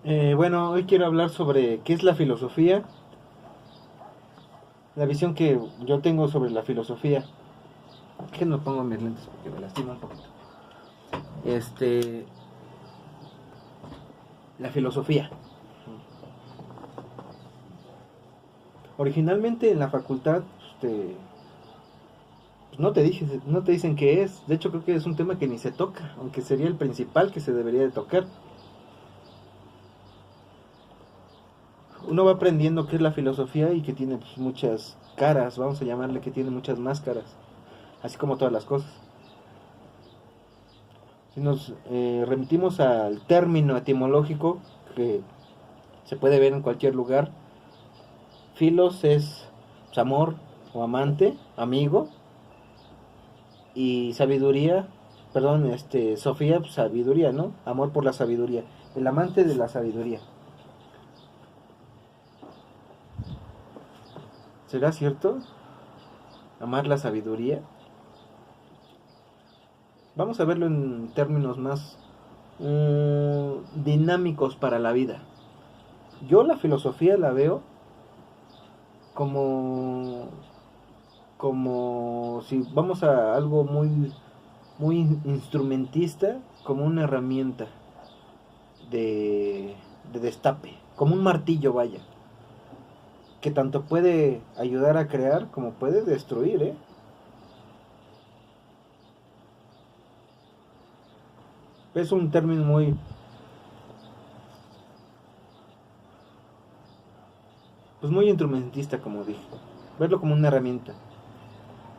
Bueno, hoy quiero hablar sobre qué es la filosofía, la visión que yo tengo sobre la filosofía. Que no pongo mis lentes porque me lastima un poquito. Este, la filosofía. Originalmente en la facultad, pues no te dicen qué es. De hecho, creo que es un tema que ni se toca, aunque sería el principal que se debería de tocar. Uno va aprendiendo qué es la filosofía y que tiene pues, muchas caras, vamos a llamarle que tiene muchas máscaras, así como todas las cosas. Si nos remitimos al término etimológico que se puede ver en cualquier lugar, filos es pues, amor o amante, amigo, y sabiduría, perdón, Sofía, pues, sabiduría, ¿no? Amor por la sabiduría, el amante de la sabiduría. ¿Será cierto? Amar la sabiduría. Vamos a verlo en términos más dinámicos para la vida. Yo la filosofía la veo como como si vamos a algo muy instrumentista, como una herramienta de destape, como un martillo, vaya, que tanto puede ayudar a crear como puede destruir, ¿eh? Es un término pues muy instrumentista, como dije. Verlo como una herramienta.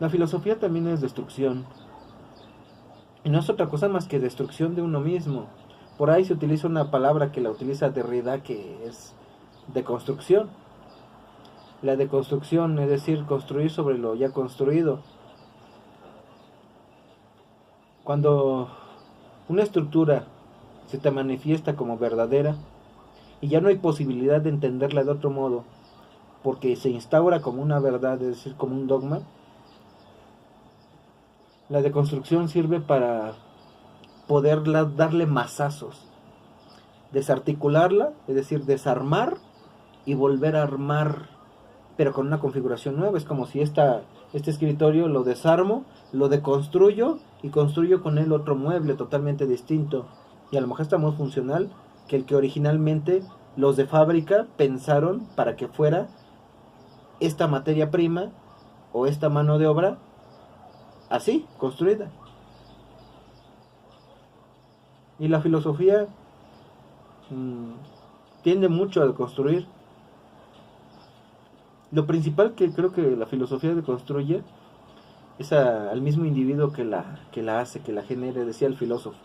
La filosofía también es destrucción. Y no es otra cosa más que destrucción de uno mismo. Por ahí se utiliza una palabra que la utiliza Derrida, que es deconstrucción. La deconstrucción, es decir, construir sobre lo ya construido. Cuando una estructura se te manifiesta como verdadera y ya no hay posibilidad de entenderla de otro modo, porque se instaura como una verdad, es decir, como un dogma, la deconstrucción sirve para poderla darle masazos, desarticularla, es decir, desarmar y volver a armar, pero con una configuración nueva. Es como si este escritorio lo desarmo, lo deconstruyo y construyo con él otro mueble totalmente distinto. Y a lo mejor está más funcional que el que originalmente los de fábrica pensaron para que fuera esta materia prima o esta mano de obra así, construida. Y la filosofía mmm, tiende mucho a construir. Lo principal que creo que la filosofía deconstruye es al mismo individuo que la hace, que la genere, decía el filósofo.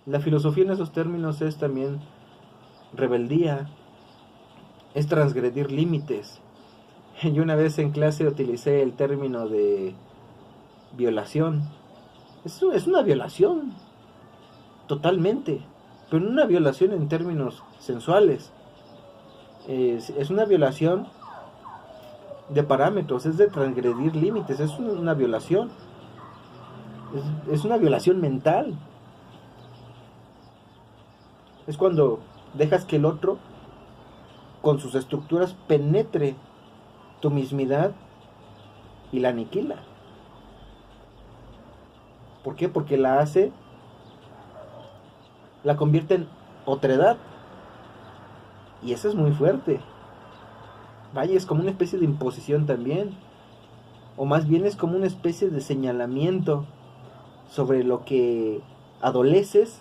La filosofía en esos términos es también rebeldía, es transgredir límites. Yo una vez en clase utilicé el término de violación. Es una violación, totalmente, pero no una violación en términos sensuales. Es una violación de parámetros, es de transgredir límites, es una violación. Es una violación mental. Es cuando dejas que el otro, con sus estructuras, penetre tu mismidad y la aniquila. ¿Por qué? Porque la convierte en otredad. Y eso es muy fuerte. Vaya, es como una especie de imposición también. O más bien es como una especie de señalamiento sobre lo que adoleces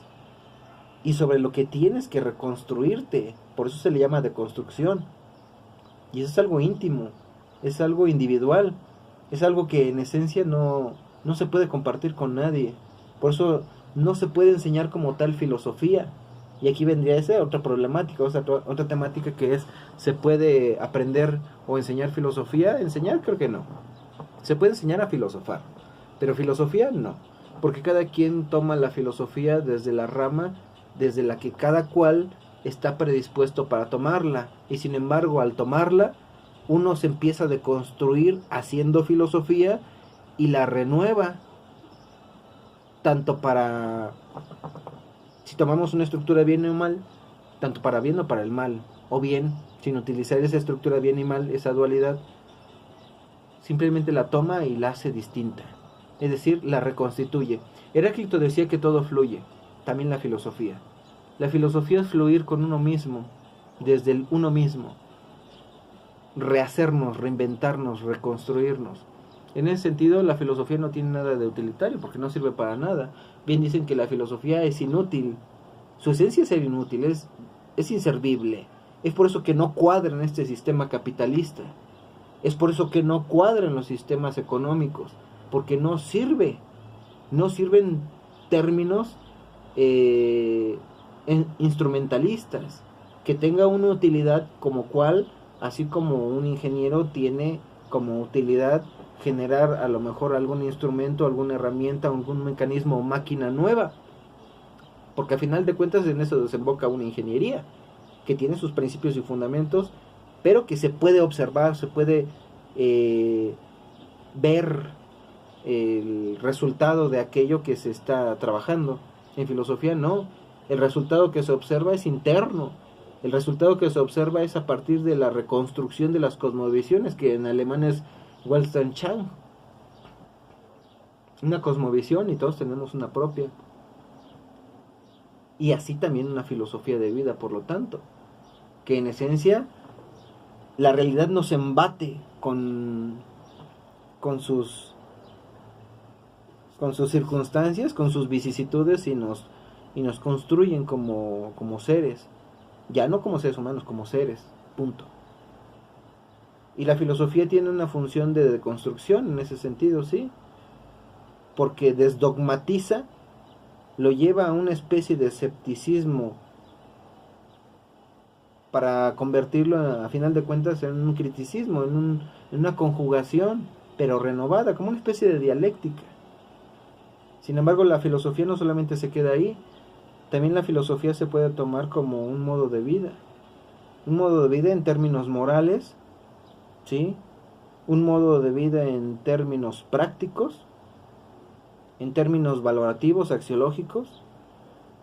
y sobre lo que tienes que reconstruirte. Por eso se le llama deconstrucción. Y eso es algo íntimo, es algo individual, es algo que en esencia no se puede compartir con nadie. Por eso no se puede enseñar como tal filosofía. Y aquí vendría esa otra problemática, otra temática que es, ¿se puede aprender o enseñar filosofía? Enseñar creo que no. Se puede enseñar a filosofar, pero filosofía no. Porque cada quien toma la filosofía desde la rama desde la que cada cual está predispuesto para tomarla. Y sin embargo, al tomarla, uno se empieza a deconstruir haciendo filosofía y la renueva, tanto para Si tomamos una estructura bien o mal, tanto para bien o para el mal, o bien, sin utilizar esa estructura bien y mal, esa dualidad, simplemente la toma y la hace distinta, es decir, la reconstituye. Heráclito decía que todo fluye, también la filosofía. La filosofía es fluir con uno mismo, desde el uno mismo, rehacernos, reinventarnos, reconstruirnos. En ese sentido, la filosofía no tiene nada de utilitario, porque no sirve para nada. Bien dicen que la filosofía es inútil. Su esencia es ser inútil, es inservible. Es por eso que no cuadra en este sistema capitalista. Es por eso que no cuadra en los sistemas económicos, porque no sirve. No sirven términos instrumentalistas, que tenga una utilidad como cual, así como un ingeniero tiene como utilidad generar a lo mejor algún instrumento, alguna herramienta, algún mecanismo o máquina nueva, porque a final de cuentas en eso desemboca una ingeniería que tiene sus principios y fundamentos, pero que se puede observar, se puede ver el resultado de aquello que se está trabajando. En filosofía no, el resultado que se observa es interno, el resultado que se observa es a partir de la reconstrucción de las cosmovisiones, que en alemán es Weltanschauung, una cosmovisión, y todos tenemos una propia, y así también una filosofía de vida, por lo tanto, que en esencia la realidad nos embate con sus circunstancias, con sus vicisitudes, y nos construyen como seres, ya no como seres humanos, como seres, punto. Y la filosofía tiene una función de deconstrucción en ese sentido, sí, porque desdogmatiza, lo lleva a una especie de escepticismo para convertirlo a final de cuentas en un criticismo, en una conjugación, pero renovada, como una especie de dialéctica. Sin embargo, la filosofía no solamente se queda ahí, también la filosofía se puede tomar como un modo de vida en términos morales, ¿sí? Un modo de vida en términos prácticos, en términos valorativos, axiológicos,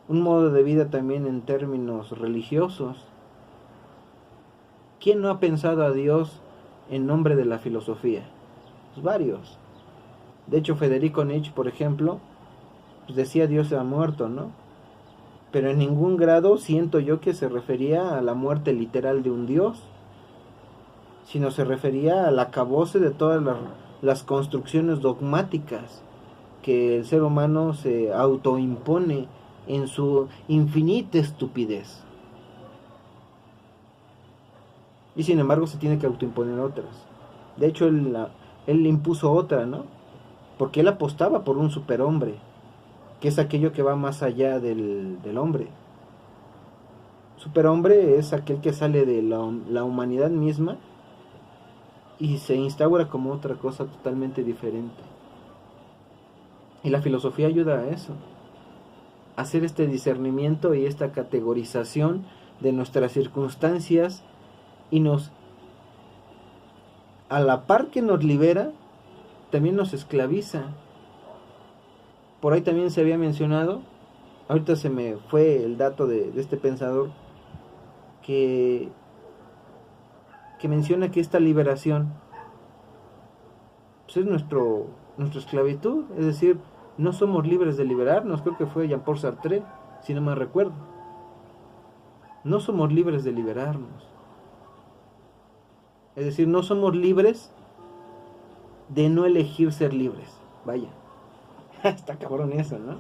un modo de vida también en términos religiosos. ¿Quién no ha pensado a Dios en nombre de la filosofía? Pues varios. De hecho, Federico Nietzsche, por ejemplo, pues decía Dios se ha muerto, ¿no? Pero en ningún grado siento yo que se refería a la muerte literal de un Dios, sino se refería al acabose de todas las construcciones dogmáticas que el ser humano se autoimpone en su infinita estupidez. Y sin embargo se tiene que autoimponer otras. De hecho, él impuso otra, ¿no? Porque él apostaba por un superhombre, que es aquello que va más allá del hombre. Superhombre es aquel que sale de la humanidad misma y se instaura como otra cosa totalmente diferente. Y la filosofía ayuda a eso, a hacer este discernimiento y esta categorización de nuestras circunstancias, y a la par que nos libera, también nos esclaviza. Por ahí también se había mencionado, ahorita se me fue el dato de este pensador, que menciona que esta liberación pues es nuestra esclavitud, es decir, no somos libres de liberarnos. Creo que fue Jean-Paul Sartre, si no me recuerdo. No somos libres de liberarnos. Es decir, no somos libres de no elegir ser libres. Vaya, está cabrón eso, ¿no?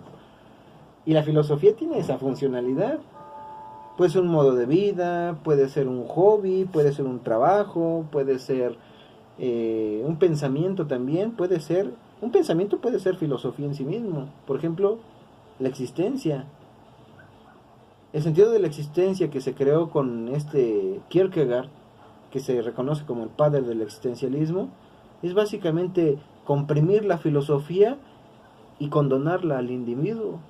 Y la filosofía tiene esa funcionalidad. Puede ser un modo de vida, puede ser un hobby, puede ser un trabajo, puede ser un pensamiento también, un pensamiento puede ser filosofía en sí mismo. Por ejemplo, la existencia. El sentido de la existencia que se creó con Kierkegaard, que se reconoce como el padre del existencialismo, es básicamente comprimir la filosofía y condonarla al individuo.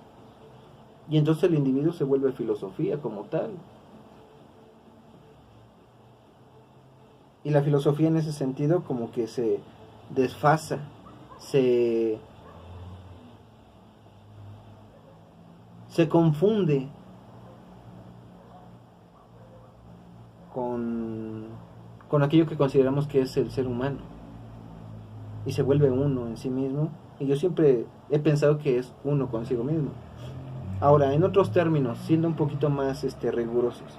Y entonces el individuo se vuelve filosofía como tal. Y la filosofía en ese sentido como que se desfasa, se se confunde con aquello que consideramos que es el ser humano y se vuelve uno en sí mismo. Y yo siempre he pensado que es uno consigo mismo. Ahora, en otros términos, siendo un poquito más rigurosos,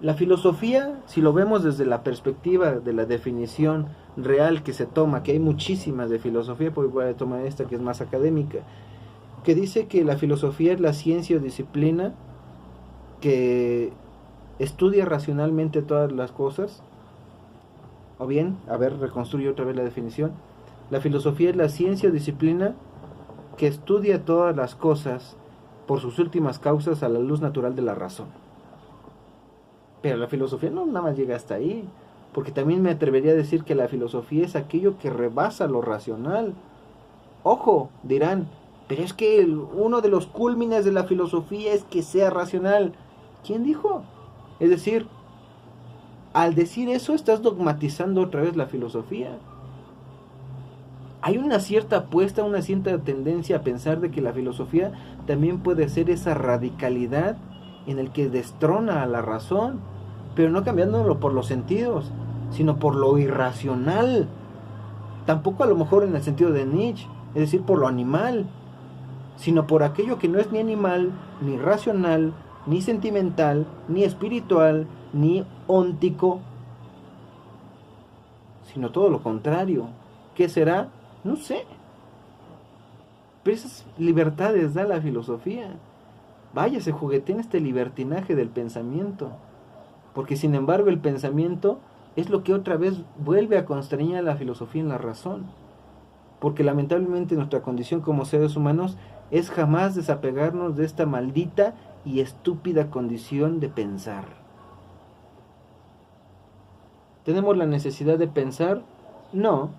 la filosofía, si lo vemos desde la perspectiva de la definición real que se toma, que hay muchísimas de filosofía, pues voy a tomar esta que es más académica, que dice que la filosofía es la ciencia o disciplina que estudia racionalmente todas las cosas. O bien, a ver, reconstruyo otra vez la definición. La filosofía es la ciencia o disciplina que estudia todas las cosas por sus últimas causas a la luz natural de la razón. Pero la filosofía no nada más llega hasta ahí, porque también me atrevería a decir que la filosofía es aquello que rebasa lo racional. Ojo, dirán, pero es que uno de los cúlmines de la filosofía es que sea racional. ¿Quién dijo? Es decir, al decir eso estás dogmatizando otra vez la filosofía. Hay una cierta apuesta, una cierta tendencia a pensar de que la filosofía también puede ser esa radicalidad en el que destrona a la razón, pero no cambiándolo por los sentidos, sino por lo irracional. Tampoco a lo mejor en el sentido de Nietzsche, es decir, por lo animal, sino por aquello que no es ni animal, ni racional, ni sentimental, ni espiritual, ni óntico, sino todo lo contrario. ¿Qué será? No sé. Pero esas libertades da la filosofía. Vaya, se juguetea en este libertinaje del pensamiento. Porque sin embargo el pensamiento es lo que otra vez vuelve a constreñir a la filosofía en la razón. Porque lamentablemente nuestra condición como seres humanos es jamás desapegarnos de esta maldita y estúpida condición de pensar. ¿Tenemos la necesidad de pensar? No.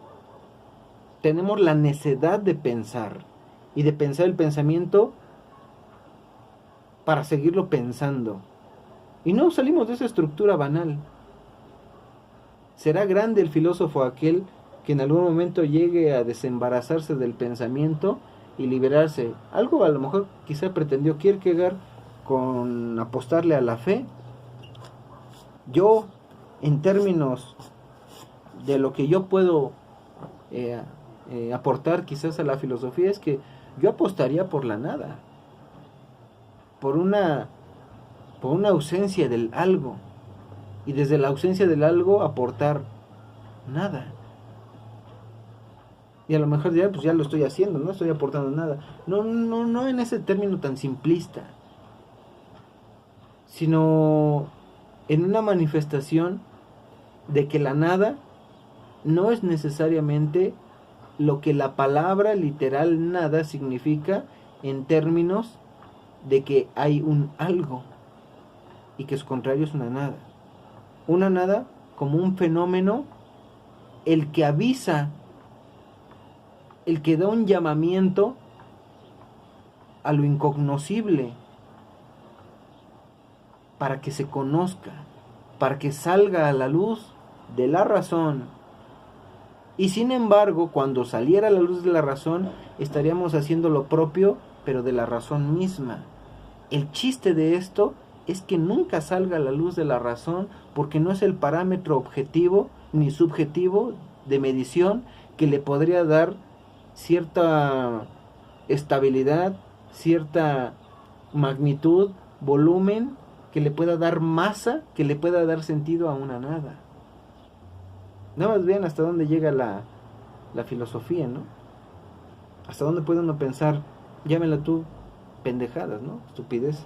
Tenemos la necedad de pensar. Y de pensar el pensamiento para seguirlo pensando. Y no salimos de esa estructura banal. Será grande el filósofo aquel que en algún momento llegue a desembarazarse del pensamiento y liberarse. Algo a lo mejor quizá pretendió Kierkegaard con apostarle a la fe. Yo, en términos de lo que yo puedo aportar quizás a la filosofía, es que yo apostaría por la nada, por una ausencia del algo, y desde la ausencia del algo aportar nada. Y a lo mejor dirán, pues ya lo estoy haciendo, no estoy aportando nada. No en ese término tan simplista, sino en una manifestación de que la nada no es necesariamente lo que la palabra literal nada significa, en términos de que hay un algo y que su contrario es una nada. Una nada como un fenómeno, el que avisa, el que da un llamamiento a lo incognoscible para que se conozca, para que salga a la luz de la razón. Y sin embargo, cuando saliera a la luz de la razón, estaríamos haciendo lo propio, pero de la razón misma. El chiste de esto es que nunca salga a la luz de la razón, porque no es el parámetro objetivo ni subjetivo de medición que le podría dar cierta estabilidad, cierta magnitud, volumen, que le pueda dar masa, que le pueda dar sentido a una nada. Nada más vean hasta dónde llega la filosofía, ¿no? Hasta dónde puede uno pensar, llámela tú, pendejadas, ¿no? Estupideces.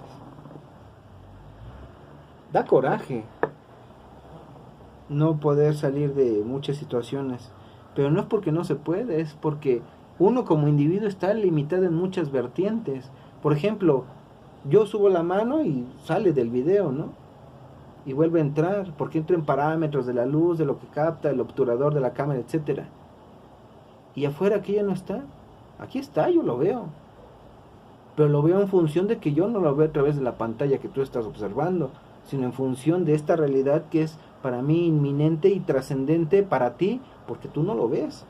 Da coraje no poder salir de muchas situaciones, pero no es porque no se puede, es porque uno como individuo está limitado en muchas vertientes. Por ejemplo, yo subo la mano y sale del video, ¿no? Y vuelve a entrar, porque entra en parámetros de la luz, de lo que capta, el obturador de la cámara, etcétera. Y afuera aquí ya no está. Aquí está, yo lo veo. Pero lo veo en función de que yo no lo veo a través de la pantalla que tú estás observando, sino en función de esta realidad que es para mí inminente y trascendente para ti, porque tú no lo ves.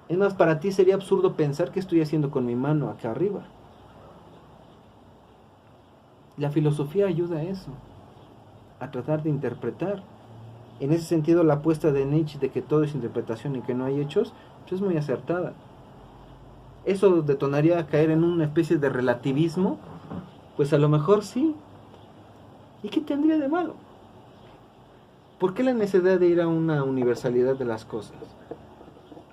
Es más, para ti sería absurdo pensar qué estoy haciendo con mi mano acá arriba. La filosofía ayuda a eso, a tratar de interpretar. En ese sentido, la apuesta de Nietzsche de que todo es interpretación y que no hay hechos, pues es muy acertada. ¿Eso detonaría a caer en una especie de relativismo? Pues a lo mejor sí. ¿Y qué tendría de malo? ¿Por qué la necesidad de ir a una universalidad de las cosas?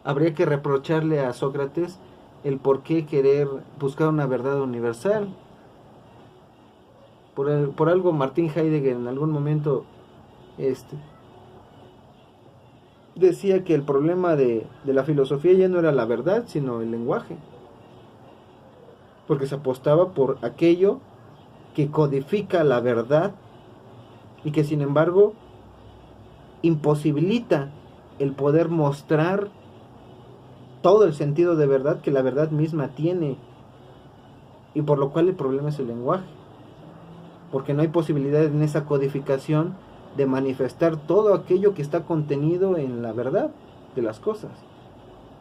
Habría que reprocharle a Sócrates el por qué querer buscar una verdad universal. Por algo Martin Heidegger en algún momento decía que el problema de la filosofía ya no era la verdad, sino el lenguaje. Porque se apostaba por aquello que codifica la verdad y que sin embargo imposibilita el poder mostrar todo el sentido de verdad que la verdad misma tiene, y por lo cual el problema es el lenguaje, porque no hay posibilidad en esa codificación de manifestar todo aquello que está contenido en la verdad de las cosas.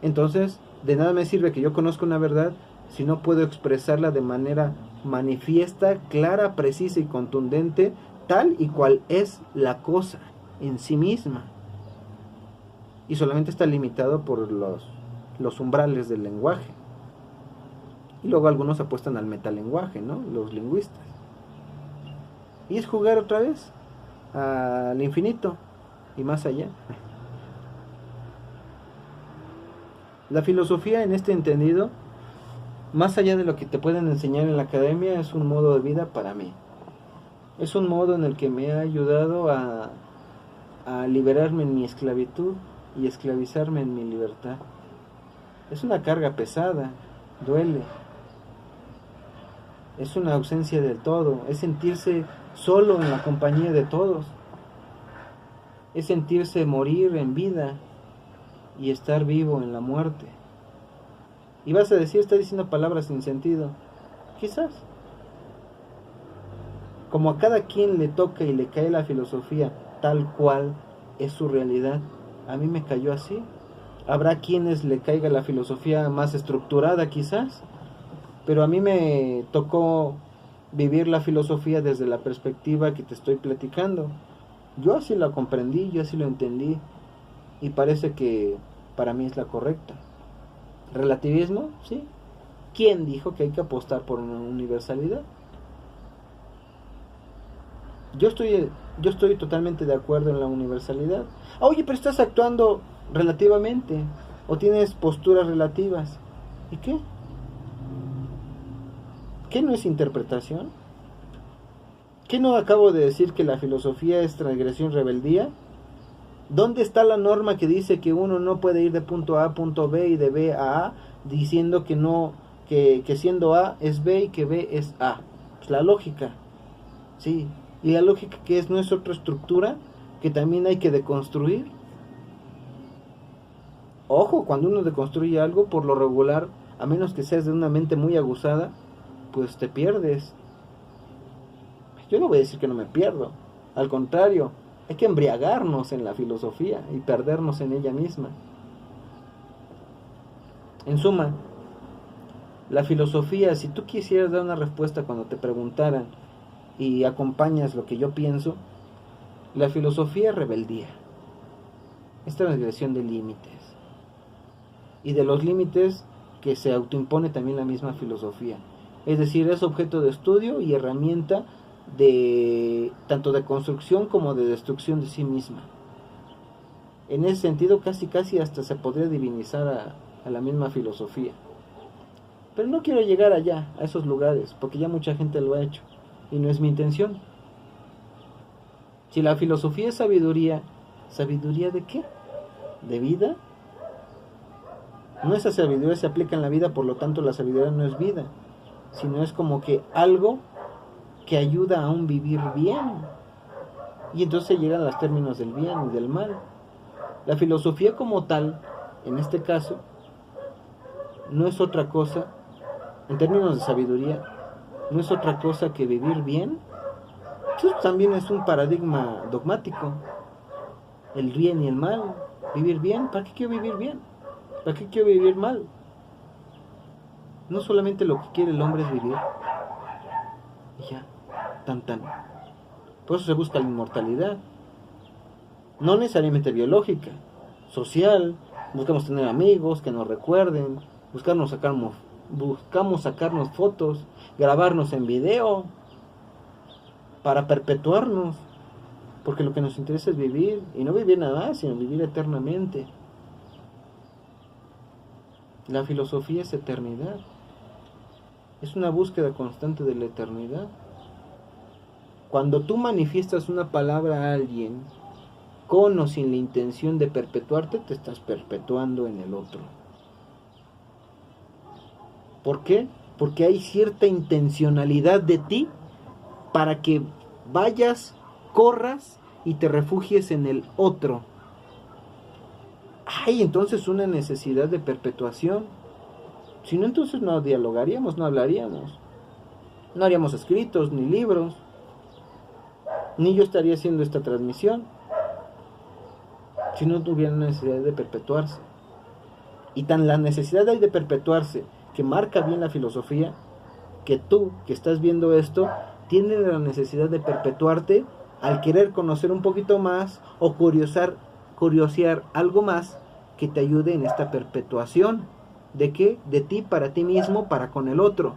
Entonces, de nada me sirve que yo conozca una verdad si no puedo expresarla de manera manifiesta, clara, precisa y contundente, tal y cual es la cosa en sí misma. Y solamente está limitado por los umbrales del lenguaje. Y luego algunos apuestan al metalenguaje, ¿no? Los lingüistas. Y es jugar otra vez al infinito y más allá. La filosofía en este entendido, más allá de lo que te pueden enseñar en la academia, es un modo de vida para mí. Es un modo en el que me ha ayudado a liberarme en mi esclavitud y esclavizarme en mi libertad. Es una carga pesada, duele. Es una ausencia del todo, es sentirse solo en la compañía de todos. Es sentirse morir en vida y estar vivo en la muerte. Y vas a decir, está diciendo palabras sin sentido. Quizás. Como a cada quien le toca y le cae la filosofía tal cual es su realidad, a mí me cayó así. Habrá quienes le caiga la filosofía más estructurada quizás, pero a mí me tocó vivir la filosofía desde la perspectiva que te estoy platicando. Yo así la comprendí, yo así lo entendí, y parece que para mí es la correcta. ¿Relativismo? Sí. ¿Quién dijo que hay que apostar por una universalidad? Yo estoy totalmente de acuerdo en la universalidad. Oye, pero estás actuando relativamente, o tienes posturas relativas. ¿Y qué? ¿Qué no es interpretación? ¿Qué no acabo de decir que la filosofía es transgresión, rebeldía? ¿Dónde está la norma que dice que uno no puede ir de punto A a punto B y de B a A, diciendo que no, que siendo A es B y que B es A? Pues la lógica, sí. Y la lógica que no es otra estructura que también hay que deconstruir. Ojo, cuando uno deconstruye algo, por lo regular, a menos que seas de una mente muy aguzada, pues te pierdes. Yo no voy a decir que no me pierdo, al contrario, hay que embriagarnos en la filosofía y perdernos en ella misma. En suma, la filosofía, si tú quisieras dar una respuesta cuando te preguntaran y acompañas lo que yo pienso, la filosofía es rebeldía, es transgresión de límites, y de los límites que se autoimpone también la misma filosofía. Es decir, es objeto de estudio y herramienta de tanto de construcción como de destrucción de sí misma. En ese sentido, casi hasta se podría divinizar a la misma filosofía. Pero no quiero llegar allá, a esos lugares, porque ya mucha gente lo ha hecho, y no es mi intención. Si la filosofía es sabiduría, ¿sabiduría de qué? ¿De vida? No, esa sabiduría se aplica en la vida, por lo tanto la sabiduría no es vida, sino es como que algo que ayuda a un vivir bien. Y entonces llegan los términos del bien y del mal. La filosofía como tal, en este caso, no es otra cosa, en términos de sabiduría, no es otra cosa que vivir bien. Eso también es un paradigma dogmático. El bien y el mal. Vivir bien, ¿para qué quiero vivir bien? ¿Para qué quiero vivir mal? No solamente lo que quiere el hombre es vivir. Y ya. tan. Por eso se busca la inmortalidad. No necesariamente biológica, social. Buscamos tener amigos que nos recuerden, buscamos sacarnos fotos, grabarnos en video para perpetuarnos, porque lo que nos interesa es vivir, y no vivir nada más, sino vivir eternamente. La filosofía es eternidad, es una búsqueda constante de la eternidad. Cuando tú manifiestas una palabra a alguien con o sin la intención de perpetuarte, te estás perpetuando en el otro. ¿Por qué? Porque hay cierta intencionalidad de ti para que vayas, corras y te refugies en el otro. Hay entonces una necesidad de perpetuación. Si no, entonces no dialogaríamos, no hablaríamos. No haríamos escritos, ni libros. Ni yo estaría haciendo esta transmisión si no tuviera necesidad de perpetuarse. Y tan la necesidad hay de perpetuarse que marca bien la filosofía, que tú que estás viendo esto tienes la necesidad de perpetuarte al querer conocer un poquito más o curiosear algo más que te ayude en esta perpetuación. ¿De qué? De ti para ti mismo, para con el otro.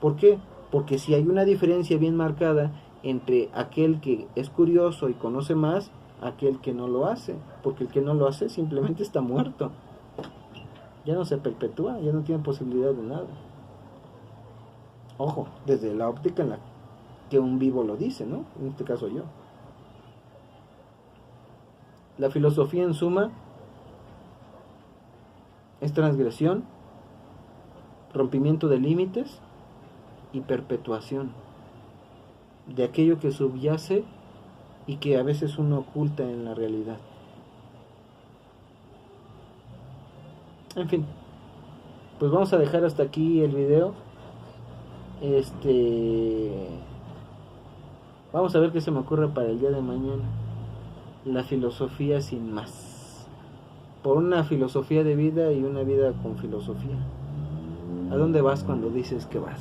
¿Por qué? Porque si hay una diferencia bien marcada entre aquel que es curioso y conoce más, aquel que no lo hace, porque el que no lo hace simplemente está muerto, ya no se perpetúa, ya no tiene posibilidad de nada. Ojo, desde la óptica en la que un vivo lo dice, ¿no? En este caso yo. La filosofía en suma es transgresión, rompimiento de límites y perpetuación de aquello que subyace y que a veces uno oculta en la realidad. En fin, pues vamos a dejar hasta aquí el video. Vamos a ver qué se me ocurre para el día de mañana. La filosofía sin más. Por una filosofía de vida y una vida con filosofía. ¿A dónde vas cuando dices que vas?